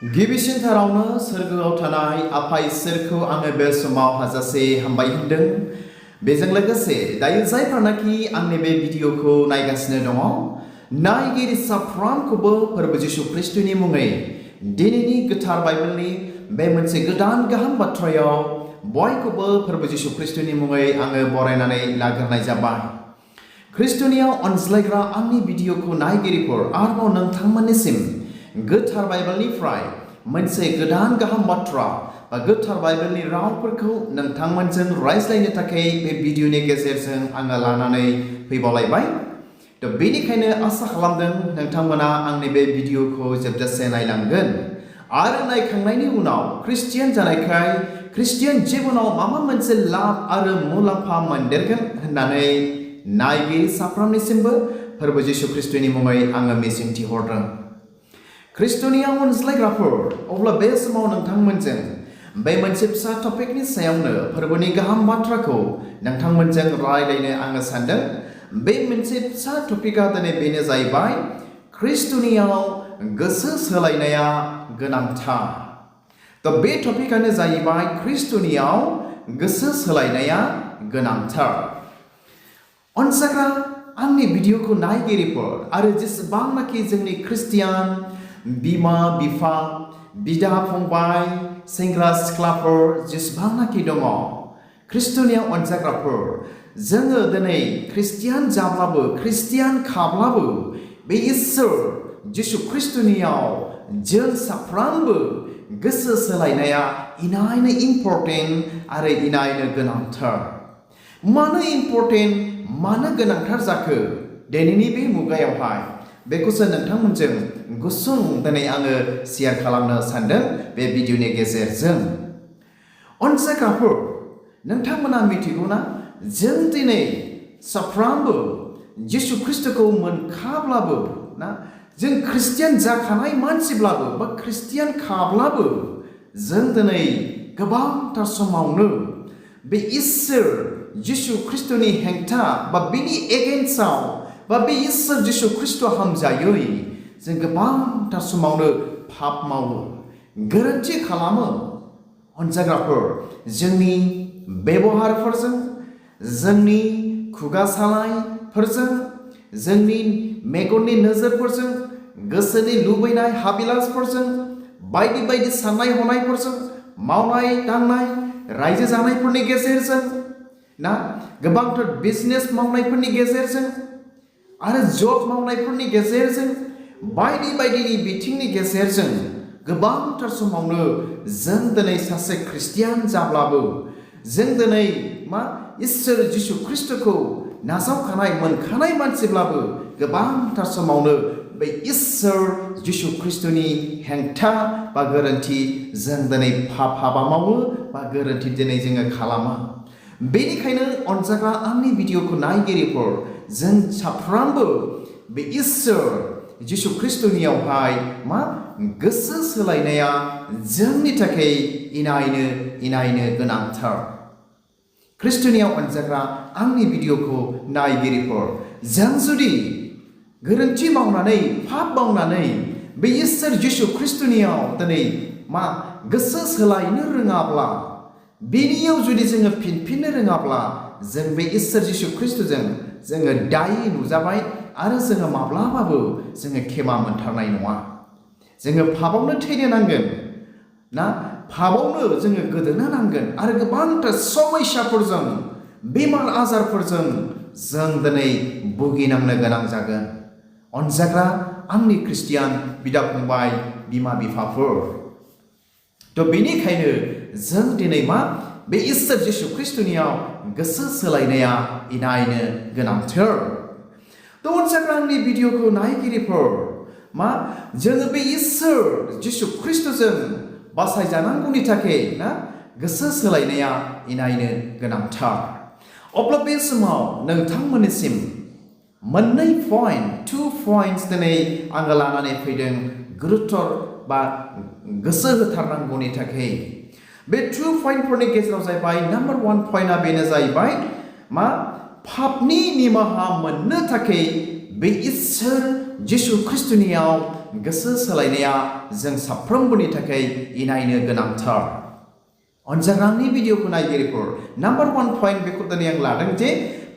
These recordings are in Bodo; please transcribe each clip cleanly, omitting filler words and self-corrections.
गिबिसिनथारावनो सोरगोआव थानाय आफा इसोरखौ आङो बे समाव हाजासे हामबाय होनदों। बेजों लोगोसे दायो जायफोरनाखि आंनि बे भिडिअखौ नायगासिनो दङ, नायगिरि साफ्रोमखौबो फोरबो जिशु ख्रिस्टनि मुङै दिनैनि गोथार बाइबेलनि बे मोनसे गोदान गाहाम बाथ्रायाव बयखौबो फोरबो जिशु ख्रिस्टनि मुङै आङो बरायनानै लाग्रोनाय जाबाय। ख्रिस्टनियाव अनज्लायग्रा आंनि भिडिअखौ नायगिरिफोर आरोबाव नोंथांमोननिसिम गोथार बाइबेलनिफ्राय मोनसे गोदान गाहाम बाथ्रा बा गोथार बाइबेलनि रावफोरखौ नोंथांमोनजों रायज्लायनो थाखाय बे भिडिअनि गेजेरजों आङो लानानै फैबावलायबाय। बेनिखायनो आसा खालामदों नोंथांमोना आंनि बे भिडिअखौ जोबजासे नायलांगोन आरो नायखांनायनि उनाव ख्रिस्टियान जानायखाय ख्रिस्टियान जिबनाव माबा मोनसे लाब आरो मुलाम्फा मोनदेरगोन होननानै नायगिरि साफ्रोमनिसिमबो फोरबो जिशु ख्रिस्टनि मुङै आङो मिजिंथि हरदों। ख्रिस्टनियाव अनज्लायग्राफोर, अब्ला बे समाव नोंथांमोनजों बे मोनसे फिसा टपिकनि सायावनो फोरबोनि गाहाम बाथ्राखौ नोंथांमोनजों रायलायनो आङो सानदों। बे मोनसे फिसा टपिकआ दिनै बेनो जाहैबाय ख्रिस्टनियाव गोसो सोलायनाया गोनांथार। बे टपिकआनो जाहैबाय ख्रिस्टनियाव गोसो सोलायनाया गोनांथार। अनसायग्रा आंनि भिडिअखौ नायगिरिफोर आरो जेसेबांनाखि जोंनि ख्रिस्टियान बिमा बिफा, बिदा फंबाय, सेंग्रा सिख्लाफोर जेसेबांनाखि दङ, ख्रिस्टनियाव अनजाग्राफोर, जोङो दिनै ख्रिस्टियान जाब्लाबो, ख्रिस्टियान खाब्लाबो बे इसोर जिशु ख्रिस्टनियाव जों साफ्रोमबो गोसो सोलायनाया इनायनो इम्परटेन्ट आरो इनायनो गोनांथार। मानो इम्परटेन्ट, मानो गोनांथार जाखो दिनैनि बे मुगायावहाय, बेखौसो नोंथांमोनजों गुसुं दिनै आङो शेयार खालामनो सानदों बे भिडिअनि गेजेरजों। अनसायग्राफोर, नोंथांमोना मिथिगौना, जों दिनै साफ्रोमबो जिशु ख्रिस्टखौ मोनखाब्लाबो ना, जों ख्रिस्टियान जाखानाय मानसिब्लाबो बा ख्रिस्टियान खाब्लाबो जों दिनै गोबांथार समावनो बे इसोर जिशु ख्रिस्टनि हेंथा बा बिनि एगेन्स्टआव बा बे इसोर जिशु ख्रिस्ट हामजायै जों गोबांथार समावनो पाप मावो, गोरोन्थि खालामो। अनजाग्राफोर, जोंनि बेबहारफोरजों, जोंनि खुगा सालायफोरजों, जोंनि मेगननि नोजोरफोरजों, गोसोनि लुबैनाय हाबिलासफोरजों, बायदि बायदि साननाय हनायफोरजों, मावनाय दांनाय रायजो जानायफोरनि गेजेरजों ना, गोबांथार बिजनेस मावनायफोरनि गेजेरजों आरो जब मावनायफोरनि गेजेरजों, बायदि बायदिनि बिथिंनि गेजेरजों गोबांथार समावनो जों दिनै सासे ख्रिस्टियान जाब्लाबो, जों दिनै इसोर जिशु ख्रिस्टखौ नाजावखानाय मोनखानाय मानसिब्लाबो गोबांथार समावनो बे इसोर जिशु ख्रिस्टनि हेंथा बा गोरोन्थि जों दिनै हाबा मावो बा गोरोन्थि दिनै जोङो खालामो। बेनिखायनो अनजाग्रा आंनि भिडिअखौ नायगिरिफोर, जों साफ्रोमबो बे इसोर जिशु ख्रिस्टनियावहाय गोसो सोलायनाया जोंनि थाखाय इनायनो गोनांथार। ख्रिस्टनियाव अनजाग्रा आंनि भिडिअखौ नायगिरिफोर, जों जुदि गोरोन्थि मावनानै पाप मावनानै बे इसोर जिशु ख्रिस्टनियाव दिनै गोसो सोलायनो रोङाब्ला, बेनियाव जुदि जोङो फिनफिननो रोङाब्ला, जों बे इसोर जिशु ख्रिस्टजों जोङो दाय नुजाबाय आरो जोङो माब्लाबाबो जोङो खेमा मोनथारनाय नङा। जोङो पापावनो थैनो नांगोन ना, पापावनो जोङो गोदोनो नांगोन आरो गोबांथार समस्याफोरजों, बेमार आजारफोरजों जों दिनै भुगिनांनो गोनां जागोन। अनजाग्रा आंनि ख्रिस्टियान बिदा फंबाय, बिमा बिफाफोर, बेनिखायनो जों दिनै बे इसोर जिशु ख्रिस्टनियाव गोसो सोलायनाया इनायनो गोनांथार। अनजाग्रा आंनि भिडिअखौ नायगिरिफोर, जोङो बे इसोर जिशु ख्रिस्टजों बासायजानांगौनि थाखाय ना, गोसो सोलायनाया इनायनो गोनांथार। अब्ला बे समाव नोंथांमोननिसिम मोननै टु पइन्ट्स दिनै आङो लानानै फैदों गुरुत्तर बा गोसो होथारनांगौनि थाखाय। बे 2 पइन्टफोरनि गेजेराव जाहैबाय, नाम्बार 1 पइन्टआ बेनो जाहैबाय पापनि निमाहा मोननो थाखाय बे इसोर जिशु ख्रिस्टनियाव गोसो सोलायनाया जों साफ्रोमबोनि थाखाय इनायनो गोनांथार। अनजाग्रा आंनि भिडिअखौ नायगिरिफोर, नाम्बार 1 पइन्ट बेखौ दिनै आं लादों जे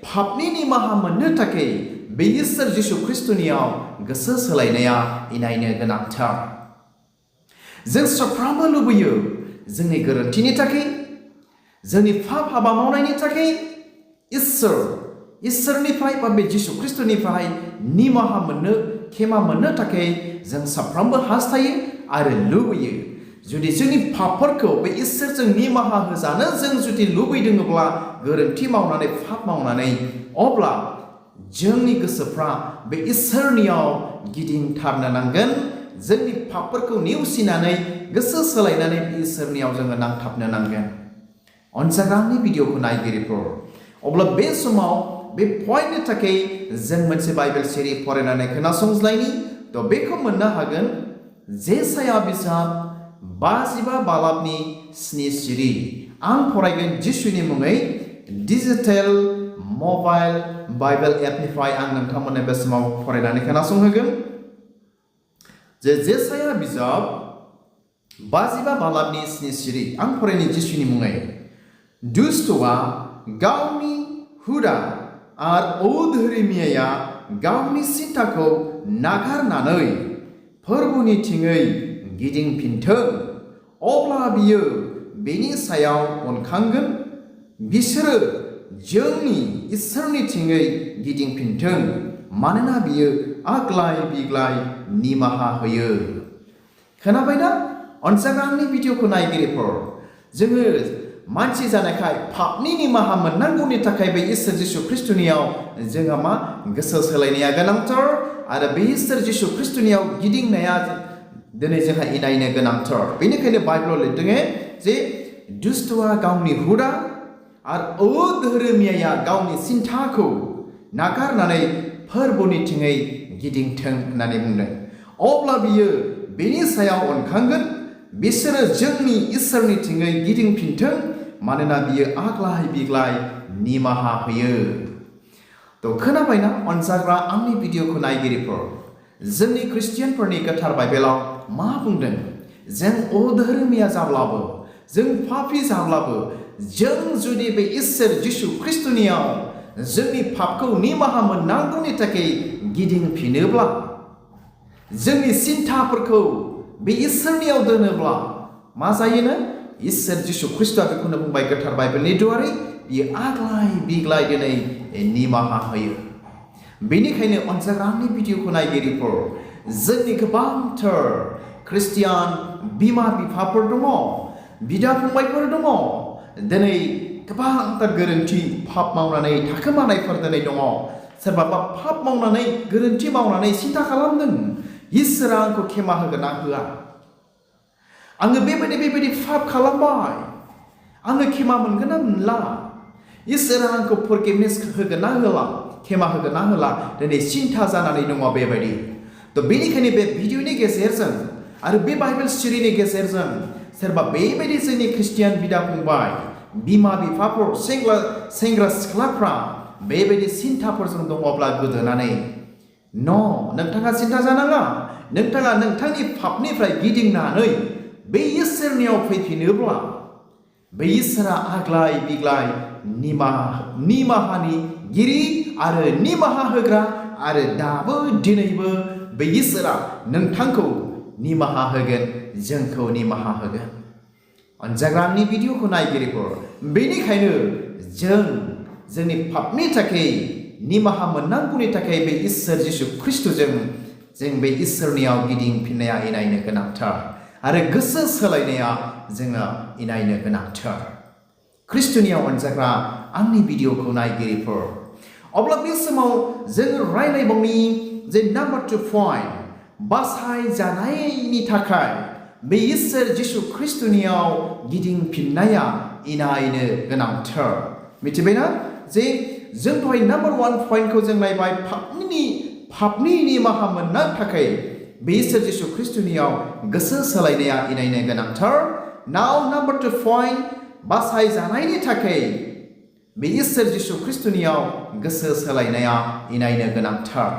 पापनि निमाहा मोननो थाखाय बे इसोर जिसु ख्रिस्टनियाव गोसो सोलायनाया इनायनो गोनांथार। जों साफ्रोमबो लुबैयो जोंनि गोरोन्थिनि थाखाय, जोंनि पाप हाबा मावनायनि थाखाय इसोरनिफ्राय बा बे जिसु ख्रिस्टनिफ्राय निमाहा मोननो, खेमा मोननो थाखाय जों साफ्रोमबो हास्थायो आरो लुबैयो। जुदि जोंनि पापफोरखौ बे इसोरजों निमाहा होजानो जों जुदि लुबैदोंब्ला, गोरोन्थि मावनानै पाप मावनानै, अब्ला जोंनि गोसोफ्रा बे इसोरनियाव गिदिंथारनो नांगोन। जोंनि पापफोरखौ नेवसिनानै गोसो सोलायनानै इसोरनियाव जोङो नांथाबनो नांगोन। अनजाग्रा आंनि भिडिअखौ नायगिरिफोर, अब्ला बे समाव बे पइन्टनि थाखाय जों मोनसे बाइबेल सिरि फरायनानै खोनासंज्लायनि। थ' बेखौ मोननो हागोन जेसाया बिजाब 55 बालाबनि 7 सिरि। आं फरायगोन जिसुनि मुङै डिजिटेल मबाइल बाइबेल एपनिफ्राय आं नोंथांमोननो बे समाव फरायनानै खोनासंहोगोन। जेसाया बिजाब 55 बालाबनि 7 सिरि। आं फरायनि जिसुनि मुङै। दुष्टआ गावनि हुदा आरो अधर्मिया गावनि सिन्थाखौ नागारनानै फोरबोनिथिङै गिदिंफिनथों, अब्ला बियो बेनि सायाव अनखांगोन। बिसोरो जोंनि इसोरनिथिङै गिदिंफिनथों, मानोना बियो आग्लाय बिग्लाय निमाहा होयो। खोनाबायना? अनजाग्रा आंनि भिडिअखौ नायगिरिफोर, जोङो मानसि जानायखाय पापनि निमाहा मोननांगौनि थाखाय बे इसोर जिसु ख्रिस्टनियाव जोंहा मा गोसो सोलायनाया गोनांथार आरो बे इसोर जिसु ख्रिस्टनियाव गिदिंनाया दिनै जोंहा इनायनो गोनांथार। बेनिखायनो बाइबेलाव लिरदों जे दुष्टआ गावनि हुदा आरो अधर्मिया गावनि सिन्थाखौ नागारनानै फोरबोनिथिङै गिदिंथों होननानै बुंदों। अब्ला बियो बेनि सायाव अनखांगोन। बिसोरो जोंनि इसोरनिथिङै गिदिंफिनथों, मानोना बियो आग्लाय बिग्लाय निमाहा होयो। थ' खोनाबायना अनजाग्रा आंनि भिडिअखौ नायगिरिफोर, जोंनि ख्रिस्टियानफोरनि गोथार बाइबेलाव मा बुंदों? जों अधर्मिया जाब्लाबो, जों पापी जाब्लाबो, जों जुदि बे इसोर जिसु ख्रिस्टनियाव जोंनि पापखौ निमाहा मोननांगौनि थाखाय गिदिंफिनोब्ला, जोंनि सिन्थाफोरखौ बे इसोरनियाव दोनोब्ला मा जायोनो? इसोर जिसु ख्रिस्टआ बेखौनो बुंबाय गोथार बाइबेलनि दुवारै, बियो आग्लाय बिग्लाय दिनै निमाहा होयो। बेनिखायनो अनजाग्रा आंनि भिडिअखौ नायगिरिफोर, जोंनि गोबांथार ख्रिस्टियान बिमा बिफाफोर दङ, बिदा फंबायफोर दङ, दिनै गोबांथार गोरोन्थि पाप मावनानै थाखोमानायफोर दिनै दङ। सोरबाबा पाप मावनानै, गोरोन्थि मावनानै सिन्था खालामदों, इसोरा आंखौ खेमा होगोन ना होआ? आङो बेबायदि पाप खालामबाय, आङो खेमा मोनगोन ना मोनला? इसोरा आंखौ फरगिभनेस होगोन ना होला, खेमा होगोन ना होला? दिनै सिन्था जानानै दङ बेबायदि। थ' बेनिखायनो बे भिडिअनि गेजेरजों आरो बे बाइबेल सिरिनि गेजेरजों सोरबा बेबायदि जोंनि ख्रिस्टियान बिदा फंबाय, बिमा बिफाफोर, सेंग्रा सिख्लाफ्रा बेबायदि सिन्थाफोरजों दङब्ला गोदोनानै, नोंथाङा सिन्था जानाङा। नोंथाङा नोंथांनि पापनिफ्राय गिदिंनानै बे इसोरनियाव फैफिनोब्ला, बे इसोरा आग्लाय बिग्लाय निमाहानि गिरि आरो निमाहा होग्रा, आरो दाबो दिनैबो बे इसोरा नोंथांखौ निमाहा होगोन, जोंखौ निमाहा होगोन। अनजाग्रा आंनि भिडिअखौ नायगिरिफोर, बेनिखायनो जोंनि पापनि थाखाय निमाहा मोननांगौनि थाखाय बे इसोर जिसु ख्रिस्टजों जों बे इसोरनियाव गिदिंफिननाया इनायनो गोनांथार आरो गोसो सोलायनाया जोङो इनायनो गोनांथार। ख्रिस्टनियाव अनजाग्रा आंनि भिडिअखौ नायगिरिफोर, अब्ला बे समाव जोङो रायलायबावनि जे नाम्बार 2 पइन्ट, बासायजानायनि थाखाय बे इसोर जिसु ख्रिस्टनियाव गिदिंफिननाया इनायनो गोनांथार। मिथिबायना? जे जों दहाय नाम्बार 1 पइन्टखौ जों नायबाय, पापनि निमाहा मोननो थाखाय बे इसोर जिसु ख्रिस्टनियाव गोसो सोलायनाया इनायनो गोनांथार। नाउ नाम्बार 2 पइन्ट, बासायजानायनि थाखाय बे इसोर जिसु ख्रिस्टनियाव गोसो सोलायनाया इनायनो गोनांथार।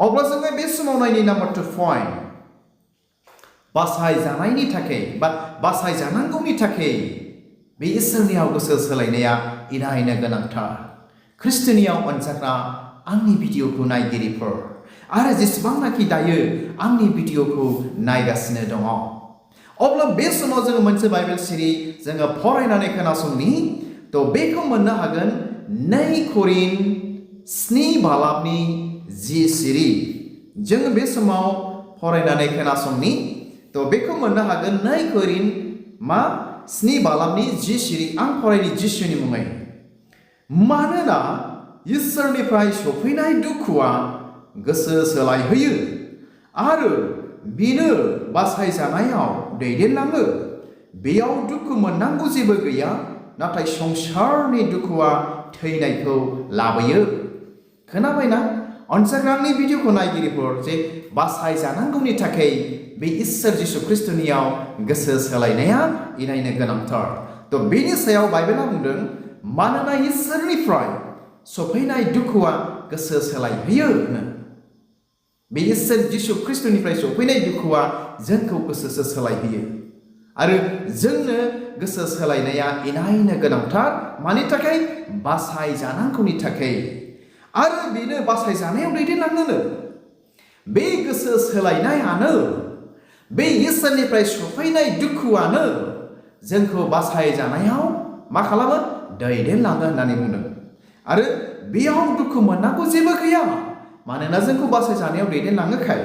अब्ला जोङो बे समाव नायनि नाम्बार 2 पइन्ट बासायजानायनि थाखाय बा बासायजानांगौनि थाखाय बे इसोरनियाव गोसो सोलायनाया इनायनो गोनांथार। ख्रिस्टनियाव अनजाग्रा आंनि भिडिअखौ नायगिरिफोर आरो जेसेबांनाखि दायो आंनि भिडिअखौ नायगासिनो दङ, अब्ला बे समाव जोङो मोनसे बाइबेल सिरि जोङो फरायनानै खोनासंनि। थ' बेखौ मोननो हागोन 2 करिन 7:10 सिरि। जोङो बे समाव फरायनानै खोनासंनि। थ' बेखौ मोननो हागोन 2 करिन 7:10 सिरि। आं फरायनि जिसुनि मुङै। मानोना इसोरनिफ्राय सफैनाय दुखुआ गोसो सोलायहोयो आरो बिनो बासायजानायाव दैदेनलाङो। बेयाव दुखु मोननांगौ जेबो गैया, नाथाय संसारनि दुखुआ थैनायखौ लाबोयो। खोनाबायना अनजाग्रानि भिडिअखौ नायगिरिफोर जे बासायजानांगौनि थाखाय बे इसोर जिसु ख्रिस्टनियाव गोसो सोलायनाया इनायनो गोनांथार। थ' बेनि सायाव बाइबेला बुंदों मानोना इसोरनिफ्राय सफैनाय दुखुआ गोसो सोलायहोयो। बे इसोर जिसु ख्रिस्टनिफ्राय सफैनाय दुखुआ जोंखौ गोसोसो सोलायहोयो आरो जोंनो गोसो सोलायनाया इनायनो गोनांथार। मानि थाखाय? बासायजानांगौनि थाखाय आरो बेनो बासायजानायाव दैदेनलाङोनो। बे गोसो सोलायनायानो, बे इसोरनिफ्राय सफैनाय दुखुआनो जोंखौ बासायजानायाव मा खालामो? दैदेनलाङो होननानै बुंदों। आरो बेयाव दुखु मोननांगौ जेबो गैया, मानोना जोंखौ बासायजानायाव दैदेनलाङोखाय।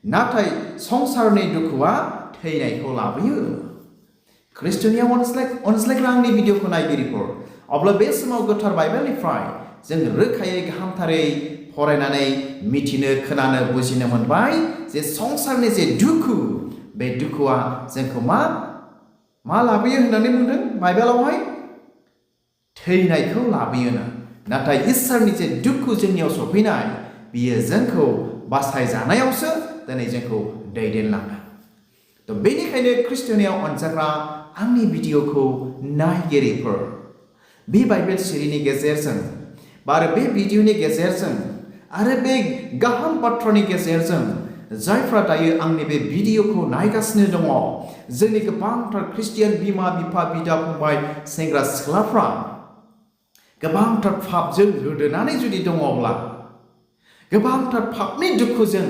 नाथाय संसारनि दुखुआ थैनायखौ लाबोयो। ख्रिस्टनियाव अनज्लायग्रा आंनि भिडिअखौ नायगिरिफोर, अब्ला बे समाव गोथार बाइबेलनिफ्राय जों रोखायै गाहामथारै फरायनानै मिथिनो, खोनानो, बुजिनो मोनबाय जे संसारनि जे दुखु, बे दुखुआ जोंखौ मा लाबोयो होननानै बुंदों बाइबेलावहाय? थैनायखौ लाबोयोनो। नाथाय इसोरनि जे दुखु जोंनियाव सफैनाय, बियो जोंखौ बासायजानायावसो दिनै जोंखौ दैदेनलाङो। थ' बेनिखायनो ख्रिस्टनियाव अनजाग्रा आंनि भिडिअखौ नायगिरिफोर, बे बाइबेल सिरिनि गेजेरजों आरो बे भिडिअनि गेजेरजों आरो बे गाहाम बाथ्रानि गेजेरजों जायफ्रा दायो आंनि बे भिडिअखौ नायगासिनो दङ, जोंनि गोबांथार ख्रिस्टियान बिमा बिफा, बिदा फंबाय, सेंग्रा सिख्लाफ्रा गोबांथार पापजों गोदोनानै जुदि दङब्ला, गोबांथार पापनि दुखुजों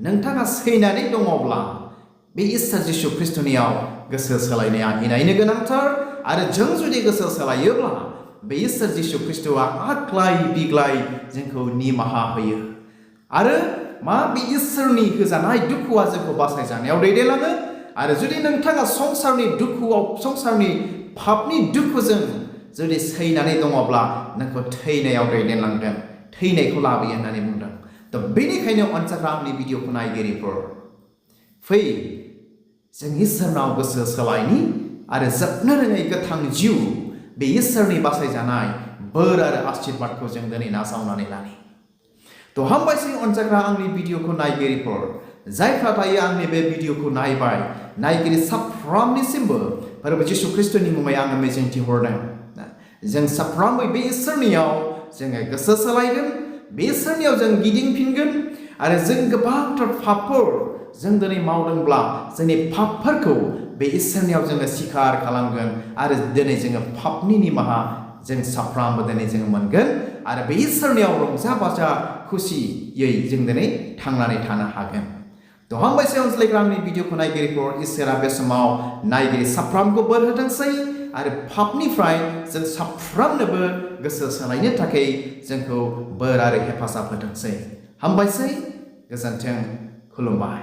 नोंथाङा सैनानै दङब्ला, बे इसोर जिसु ख्रिस्टनियाव गोसो सोलायनाया इनायनो गोनांथार। आरो जों जुदि गोसो सोलायोब्ला बे इसोर जिसु ख्रिस्टआ आग्लाय बिग्लाय जोंखौ निमाहा होयो आरो बे इसोरनि होजानाय दुखुआ जोंखौ बासायजानायाव दैदेनलाङो। आरो जुदि नोंथाङा संसारनि दुखुआव, संसारनि पापनि दुखुजों जुदि सैनानै दङब्ला नोंखौ थैनायाव दैदेनलांगोन, थैनायखौ लाबोयो होननानै बुंदों। थ' बेनिखायनो अनजाग्रा आंनि भिडिअखौ नायगिरिफोर, फै जों इसोरनाव गोसो सोलायनि आरो जोबनो रोङै गोथां जिउ, बे इसोरनि बासायजानाय बोर आरो आशीर्बादखौ जों दिनै नाजावनानै लानि। थ' हामबायसै अनजाग्रा आंनि भिडिअखौ नायगिरिफोर, जायफ्रा दायो आंनि बे भिडिअखौ नायबाय, नायगिरि साफ्रोमनिसिमबो फोरबो जिसु ख्रिस्टनि मुङै आङो मिजिंथि हरदों। जों साफ्रोमबो बे इसोरनियाव जोङो गोसो सोलायगोन, बे इसोरनियाव जों गिदिंफिनगोन आरो जों गोबांथार पापफोर जों दिनै मावदोंब्ला जोंनि पापफोरखौ बे इसोरनियाव जोङो स्वीकार खालामगोन आरो दिनै जोङो पापनि निमाहा जों साफ्रोमबो दिनै जोङो मोनगोन आरो बे इसोरनियाव रंजा बाजा खुसियै जों दिनै थांनानै थानो हागोन। थ' हामबायसै अनज्लायग्रा आंनि भिडिअखौ नायगिरिफोर, इसोरा बे समाव नायगिरि साफ्रोमखौ बोर होथोंसै आरो पापनिफ्राय जों साफ्रोमनोबो गोसो सोलायनो थाखाय जोंखौ बोर आरो हेफाजाब होथोंसै। हामबायसै, गोजोन्थों, खुलुमबाय।